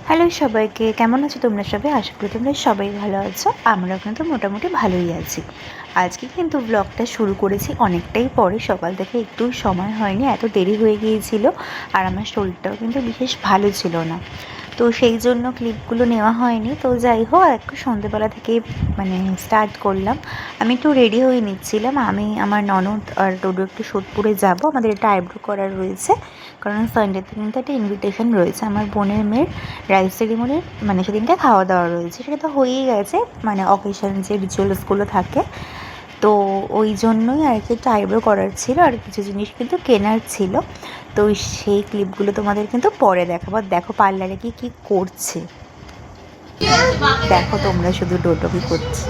Hello সবাইকে, কেমন আছো তোমরা সবাই? আশা করি তোমরা সবাই ভালো আছো। আমরাও কিন্তু মোটামুটি ভালোই আছি। আজকে কিন্তু ব্লগটা শুরু করেছি অনেকটাই পরে, সকাল থেকে একটু সময় হয়নি, এত দেরি হয়ে গিয়েছিল। আর আমার শরীরটাও কিন্তু বিশেষ ভালো ছিল না, তো সেই জন্য ক্লিপগুলো নেওয়া হয়নি। তো যাই হোক, একটু সন্ধ্যেবেলা থেকে স্টার্ট করলাম। আমি একটু রেডি হয়ে নিচ্ছিলাম। আমি, আমার ননদ আর ডোডো একটু সোদপুরে যাব, আমাদের একটা আইব্রো করার রয়েছে। কারণ সানডেতে কিন্তু একটা ইনভিটেশন রয়েছে আমার বোনের মেয়ের, রাইস সেরিমনির, সেদিনটা খাওয়া দাওয়া রয়েছে। সেটা তো হয়েই গেছে, অকেশন যে রিচুয়ালসগুলো থাকে। তো ওই জন্যই আর কি, একটা আইব্রো করার ছিল, আর কিছু জিনিস কিন্তু কেনার ছিল। তো সেই ক্লিপগুলো তোমাদের কিন্তু পরে দেখাবো। দেখো পার্লারে কি কি করছে, দেখো তোমরা শুধু ডোটো কি করছে।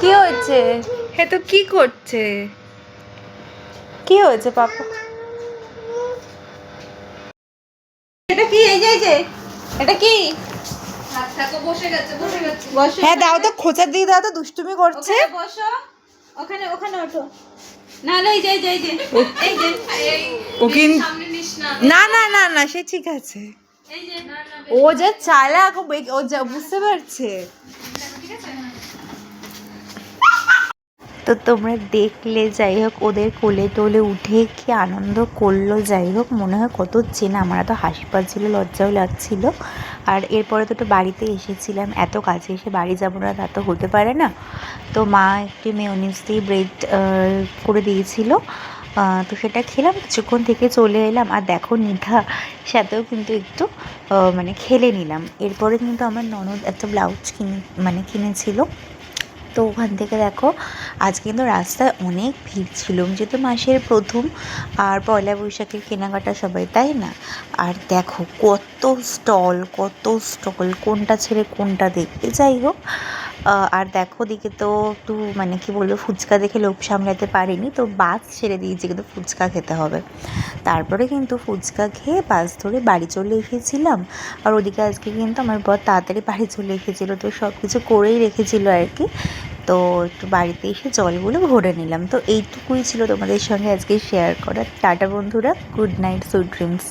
কি হয়েছে? হে তো কি করছে? কি হয়েছে পাপা? এটা কি? এই যে এটা কি? হ্যাঁ দাও তো, খোঁচার দিকে দাও তো, দুষ্টুমি করছে। বসো, ওখানে ওখানে ওঠো। না এই যে ও কিন্তু না না না না, সে ঠিক আছে। ও যা চালাক, ও যা বুঝতে পারছে। তো তোমরা দেখলে, যাই হোক, ওদের কোলে টোলে উঠে কি আনন্দ করলো। যাই হোক, মনে হয় কত চেনা, আমার এত হাসি পাচ্ছিলো, লজ্জাও লাগছিল। আর এরপরে তো বাড়িতে এসেছিলাম, এত কাছে এসে বাড়ি যাবো না তা তো হতে পারে না। তো মা একটি মেয়োনিজ দিয়ে ব্রেড করে দিয়েছিল, তো সেটা খেলাম, কিছুক্ষণ থেকে চলে এলাম। আর দেখো নিধা সাথেও কিন্তু একটু খেলে নিলাম। এরপরে কিন্তু আমার ননদ একটা ব্লাউজ কিনেছিল। তো ওখান থেকে দেখো, আজকে কিন্তু রাস্তায় অনেক ভিড় ছিল, যেহেতু মাসের প্রথম আর পয়লা বৈশাখের কেনাকাটা সবাই, তাই না? আর দেখো কত স্টল, কোনটা ছেড়ে কোনটা দেখবে। যাই হোক, আর দেখো দিকে তো একটু কি বলবো, ফুচকা দেখে লোভ সামলাতে পারিনি, তো বাস ছেড়ে দিয়েছি, কিন্তু ফুচকা খেতে হবে। তারপরে কিন্তু ফুচকা খেয়ে বাস ধরে বাড়ি চলে এসেছিলাম। আর ওদিকে আজকে কিন্তু আমার বর তাড়াতাড়ি বাড়ি চলে এসেছিলো, তো সব কিছু করেই রেখেছিলো আর কি। তো একটু বাড়িতে এসে জলগুলো ভরে নিলাম। তো এইটুকুই ছিল তোমাদের সঙ্গে আজকে শেয়ার করা। টাটা বন্ধুরা, গুড নাইট, সুইট ড্রিমস।